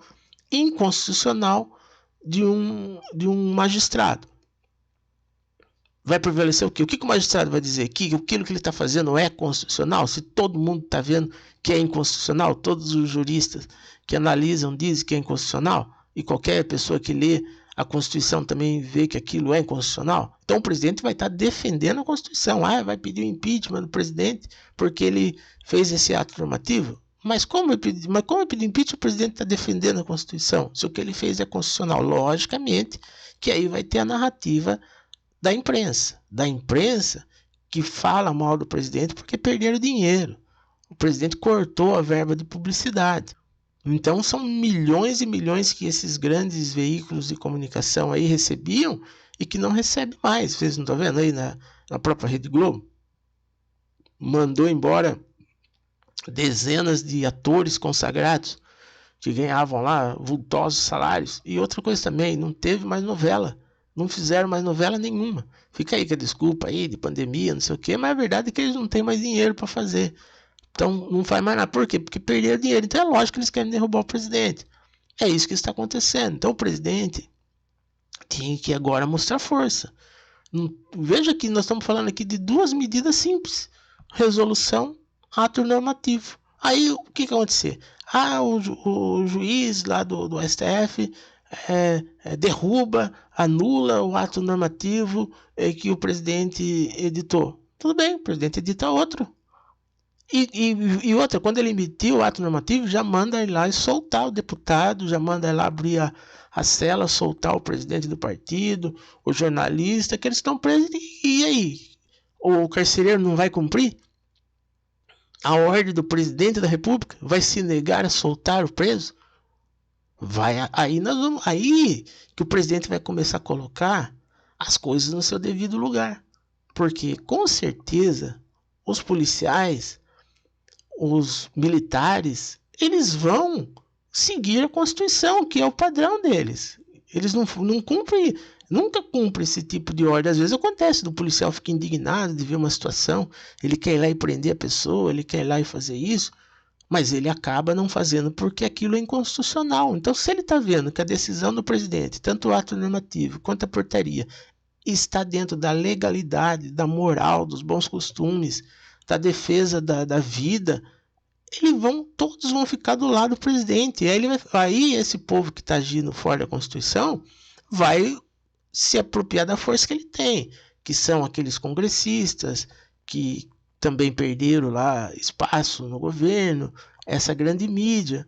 inconstitucional de um magistrado. Vai prevalecer o quê? O que o magistrado vai dizer? Que aquilo que ele está fazendo é constitucional? Se todo mundo está vendo que é inconstitucional, todos os juristas que analisam dizem que é inconstitucional, e qualquer pessoa que lê a Constituição também vê que aquilo é inconstitucional, então o presidente vai estar defendendo a Constituição. Vai pedir o impeachment do presidente porque ele fez esse ato normativo? Mas como pedir impeachment, o presidente está defendendo a Constituição? Se o que ele fez é constitucional, logicamente que aí vai ter a narrativa da imprensa que fala mal do presidente porque perderam dinheiro. O presidente cortou a verba de publicidade. Então são milhões e milhões que esses grandes veículos de comunicação aí recebiam e que não recebem mais. Vocês não estão vendo aí na própria Rede Globo? Mandou embora dezenas de atores consagrados que ganhavam lá vultosos salários. E outra coisa também, não teve mais novela. Não fizeram mais novela nenhuma. Fica aí com a desculpa aí de pandemia, não sei o quê, mas a verdade é que eles não têm mais dinheiro para fazer. Então não faz mais nada. Por quê? Porque perderam dinheiro. Então é lógico que eles querem derrubar o presidente. É isso que está acontecendo. Então o presidente tem que agora mostrar força. Veja que nós estamos falando aqui de duas medidas simples. Resolução, ato normativo. Aí o que vai acontecer? O juiz lá do STF derruba, anula o ato normativo que o presidente editou. Tudo bem, o presidente edita outro. E outra, quando ele emitiu o ato normativo, já manda ir lá e soltar o deputado, já manda ir lá abrir a cela, soltar o presidente do partido, o jornalista, que eles estão presos. E aí? O carcereiro não vai cumprir a ordem do presidente da República? Vai se negar a soltar o preso? Aí que o presidente vai começar a colocar as coisas no seu devido lugar. Porque, com certeza, os policiais, os militares, eles vão seguir a Constituição, que é o padrão deles. Eles não cumprem, nunca cumprem esse tipo de ordem. Às vezes acontece do policial ficar indignado de ver uma situação, ele quer ir lá e prender a pessoa, ele quer ir lá e fazer isso, mas ele acaba não fazendo porque aquilo é inconstitucional. Então, se ele está vendo que a decisão do presidente, tanto o ato normativo quanto a portaria, está dentro da legalidade, da moral, dos bons costumes, da defesa da vida, todos vão ficar do lado do presidente. E aí esse povo que está agindo fora da Constituição vai se apropriar da força que ele tem, que são aqueles congressistas que também perderam lá espaço no governo, essa grande mídia.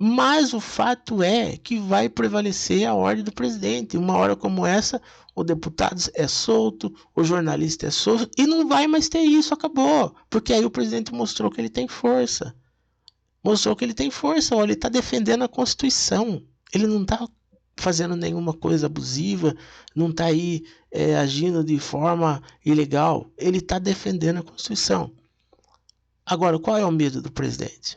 Mas o fato é que vai prevalecer a ordem do presidente. Uma hora como essa, o deputado é solto, o jornalista é solto, e não vai mais ter isso, acabou. Porque aí o presidente mostrou que ele tem força. Mostrou que ele tem força, olha, ele está defendendo a Constituição. Ele não está fazendo nenhuma coisa abusiva, não está aí agindo de forma ilegal. Ele está defendendo a Constituição. Agora, qual é o medo do presidente?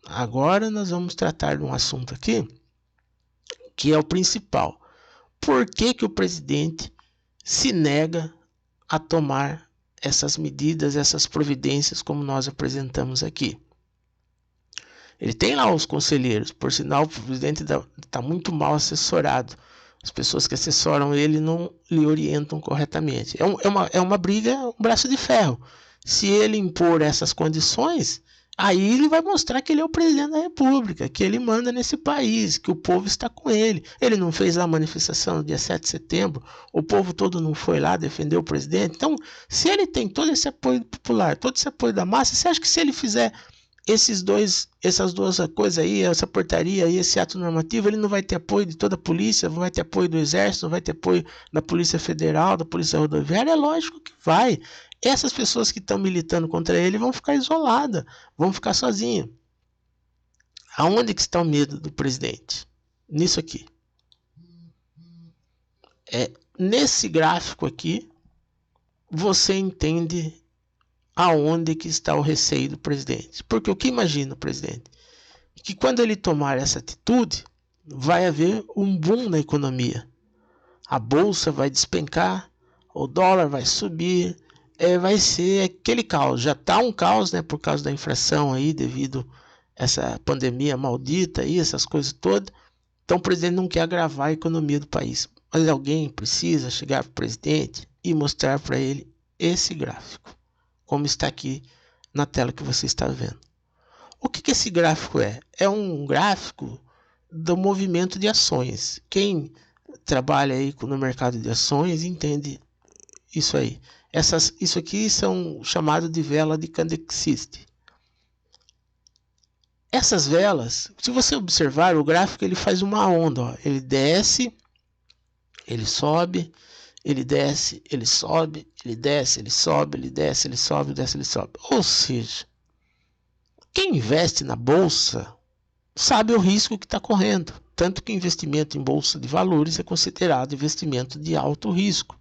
Agora nós vamos tratar de um assunto aqui que é o principal. Por que o presidente se nega a tomar essas medidas, essas providências como nós apresentamos aqui? Ele tem lá os conselheiros, por sinal o presidente está muito mal assessorado. As pessoas que assessoram ele não lhe orientam corretamente. É uma briga, um braço de ferro. Se ele impor essas condições, aí ele vai mostrar que ele é o presidente da República, que ele manda nesse país, que o povo está com ele. Ele não fez lá a manifestação no dia 7 de setembro, o povo todo não foi lá defender o presidente. Então, se ele tem todo esse apoio popular, todo esse apoio da massa, você acha que se ele fizer essas duas coisas aí, essa portaria e esse ato normativo, ele não vai ter apoio de toda a polícia, não vai ter apoio do Exército, não vai ter apoio da Polícia Federal, da Polícia Rodoviária? É lógico que vai. Essas pessoas que estão militando contra ele vão ficar isoladas, vão ficar sozinhas. Aonde que está o medo do presidente? Nisso aqui. Nesse gráfico aqui, você entende aonde que está o receio do presidente. Porque o que imagina o presidente? Que quando ele tomar essa atitude, vai haver um boom na economia. A bolsa vai despencar, o dólar vai subir, vai ser aquele caos. Já está um caos, né, por causa da inflação aí, devido a essa pandemia maldita aí, essas coisas todas. Então o presidente não quer agravar a economia do país. Mas alguém precisa chegar para o presidente e mostrar para ele esse gráfico, como está aqui na tela que você está vendo. O que esse gráfico é? É um gráfico do movimento de ações. Quem trabalha aí no mercado de ações entende isso aí. Isso aqui são chamados de vela de Candexisti. Essas velas, se você observar o gráfico, ele faz uma onda. Ó. Ele desce, ele sobe, ele desce, ele sobe, ele desce, ele sobe, ele desce, ele sobe, desce, ele sobe. Ou seja, quem investe na bolsa sabe o risco que está correndo. Tanto que investimento em bolsa de valores é considerado investimento de alto risco.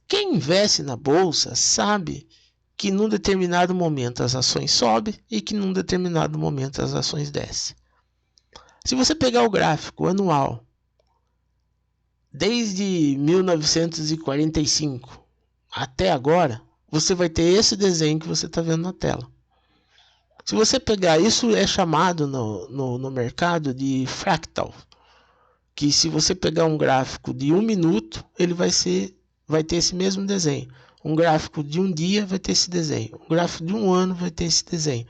Quem investe na bolsa sabe que num determinado momento as ações sobem e que num determinado momento as ações descem. Se você pegar o gráfico anual, desde 1945 até agora, você vai ter esse desenho que você está vendo na tela. Se você pegar, isso é chamado no mercado de fractal, que se você pegar um gráfico de 1 minuto, ele vai ter esse mesmo desenho. Um gráfico de um dia vai ter esse desenho. Um gráfico de um ano vai ter esse desenho.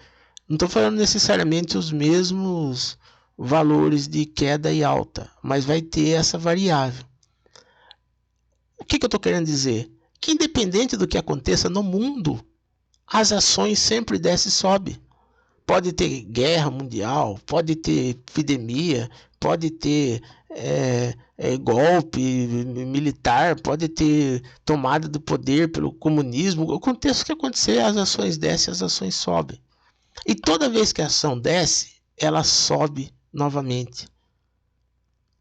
Não estou falando necessariamente os mesmos valores de queda e alta, mas vai ter essa variável. O que eu estou querendo dizer? Que independente do que aconteça no mundo, as ações sempre descem e sobem. Pode ter guerra mundial, pode ter epidemia, pode ter golpe militar, pode ter tomada do poder pelo comunismo. Aconteça o que acontecer, as ações descem, as ações sobem. E toda vez que a ação desce, ela sobe novamente.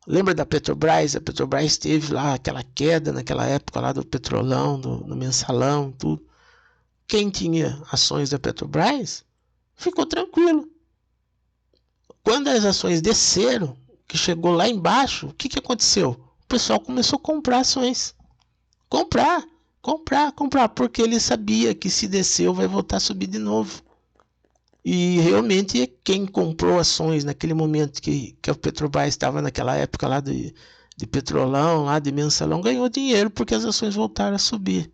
Lembra da Petrobras? A Petrobras teve lá aquela queda naquela época lá do petrolão, do mensalão, tudo. Quem tinha ações da Petrobras ficou tranquilo. Quando as ações desceram, que chegou lá embaixo, o que aconteceu? O pessoal começou a comprar ações. Comprar, porque ele sabia que se desceu vai voltar a subir de novo. E realmente quem comprou ações naquele momento que a Petrobras estava naquela época lá de petrolão, lá de mensalão, ganhou dinheiro porque as ações voltaram a subir.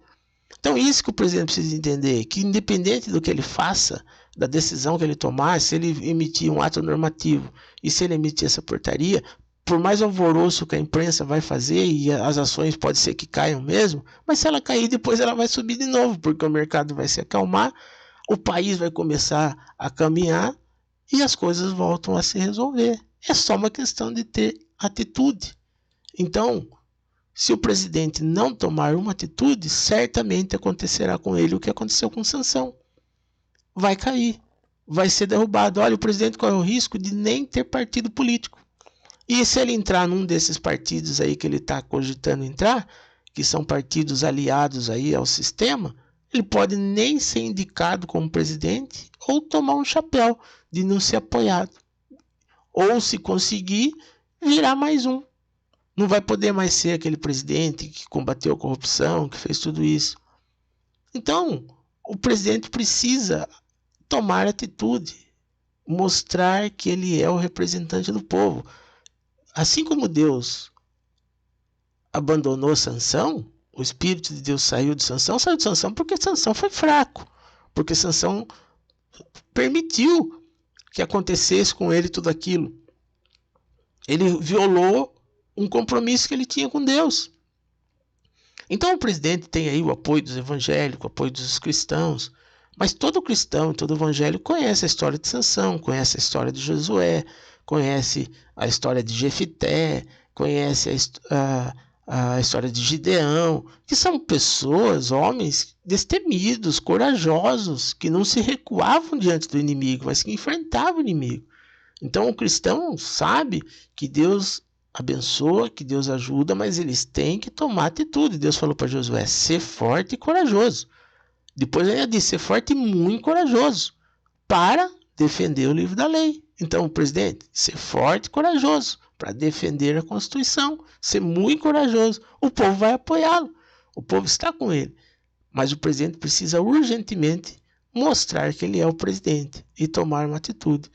Então isso que o presidente precisa entender, que independente do que ele faça, da decisão que ele tomar, se ele emitir um ato normativo e se ele emitir essa portaria, por mais alvoroço que a imprensa vai fazer e as ações pode ser que caiam mesmo, mas se ela cair depois ela vai subir de novo, porque o mercado vai se acalmar, o país vai começar a caminhar e as coisas voltam a se resolver. É só uma questão de ter atitude. Então, se o presidente não tomar uma atitude, certamente acontecerá com ele o que aconteceu com Sansão. Vai cair, vai ser derrubado. Olha, o presidente corre o risco de nem ter partido político. E se ele entrar num desses partidos aí que ele está cogitando entrar, que são partidos aliados aí ao sistema, ele pode nem ser indicado como presidente ou tomar um chapéu de não ser apoiado. Ou, se conseguir, virar mais um. Não vai poder mais ser aquele presidente que combateu a corrupção, que fez tudo isso. Então, o presidente precisa tomar atitude, mostrar que ele é o representante do povo. Assim como Deus abandonou Sansão, o Espírito de Deus saiu de Sansão porque Sansão foi fraco, porque Sansão permitiu que acontecesse com ele tudo aquilo. Ele violou um compromisso que ele tinha com Deus. Então o presidente tem aí o apoio dos evangélicos, o apoio dos cristãos, Mas todo cristão, todo evangélico conhece a história de Sansão, conhece a história de Josué, conhece a história de Jefité, conhece a história de Gideão, que são pessoas, homens destemidos, corajosos, que não se recuavam diante do inimigo, mas que enfrentavam o inimigo. Então o cristão sabe que Deus abençoa, que Deus ajuda, mas eles têm que tomar atitude. Deus falou para Josué, ser forte e corajoso. Depois ele disse, ser forte e muito corajoso para defender o livro da lei. Então o presidente, ser forte e corajoso para defender a Constituição, ser muito corajoso. O povo vai apoiá-lo, o povo está com ele. Mas o presidente precisa urgentemente mostrar que ele é o presidente e tomar uma atitude.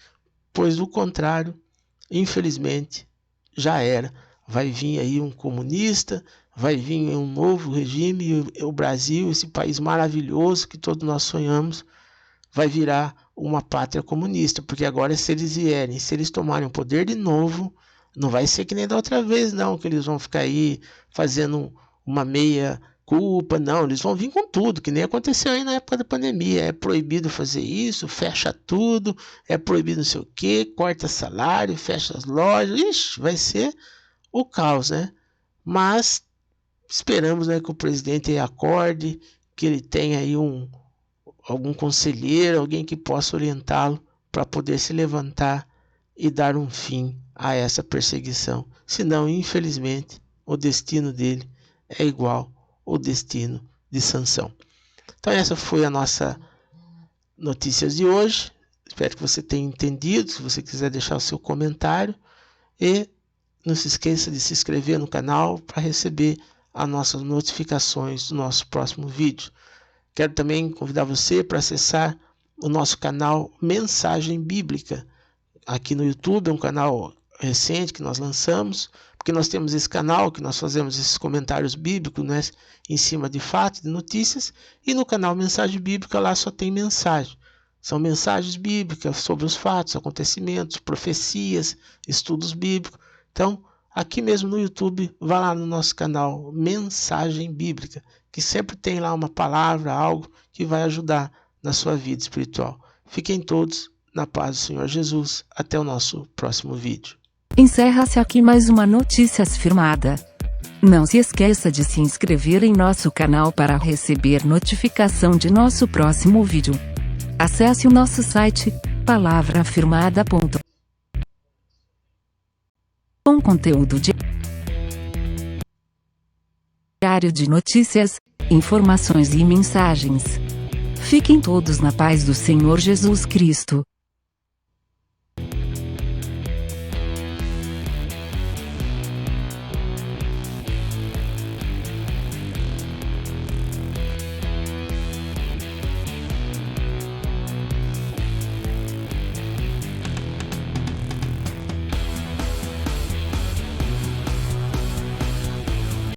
Pois do contrário, infelizmente, já era. Vai vir aí um comunista, vai vir um novo regime, e o Brasil, esse país maravilhoso que todos nós sonhamos, vai virar uma pátria comunista, porque agora se eles vierem, se eles tomarem o poder de novo, não vai ser que nem da outra vez não, que eles vão ficar aí fazendo uma meia culpa, não, eles vão vir com tudo, que nem aconteceu aí na época da pandemia, é proibido fazer isso, fecha tudo, é proibido não sei o que, corta salário, fecha as lojas, ixi, vai ser o caos, né? Mas esperamos, né, que o presidente acorde, que ele tenha aí algum conselheiro, alguém que possa orientá-lo para poder se levantar e dar um fim a essa perseguição, senão, infelizmente, o destino dele é igual o destino de Sansão. Então essa foi a nossa notícias de hoje. Espero que você tenha entendido. Se você quiser deixar o seu comentário, e não se esqueça de se inscrever no canal para receber as nossas notificações do nosso próximo vídeo. Quero também convidar você para acessar o nosso canal Mensagem Bíblica aqui no YouTube, é um canal recente que nós lançamos, porque nós temos esse canal que nós fazemos esses comentários bíblicos, né, em cima de fatos, de notícias, e no canal Mensagem Bíblica lá só tem mensagem. São mensagens bíblicas sobre os fatos, acontecimentos, profecias, estudos bíblicos. Então, aqui mesmo no YouTube, vá lá no nosso canal Mensagem Bíblica, que sempre tem lá uma palavra, algo que vai ajudar na sua vida espiritual. Fiquem todos na paz do Senhor Jesus. Até o nosso próximo vídeo. Encerra-se aqui mais uma Notícias Firmada. Não se esqueça de se inscrever em nosso canal para receber notificação de nosso próximo vídeo. Acesse o nosso site, palavrafirmada.com, com conteúdo diário de notícias, informações e mensagens. Fiquem todos na paz do Senhor Jesus Cristo.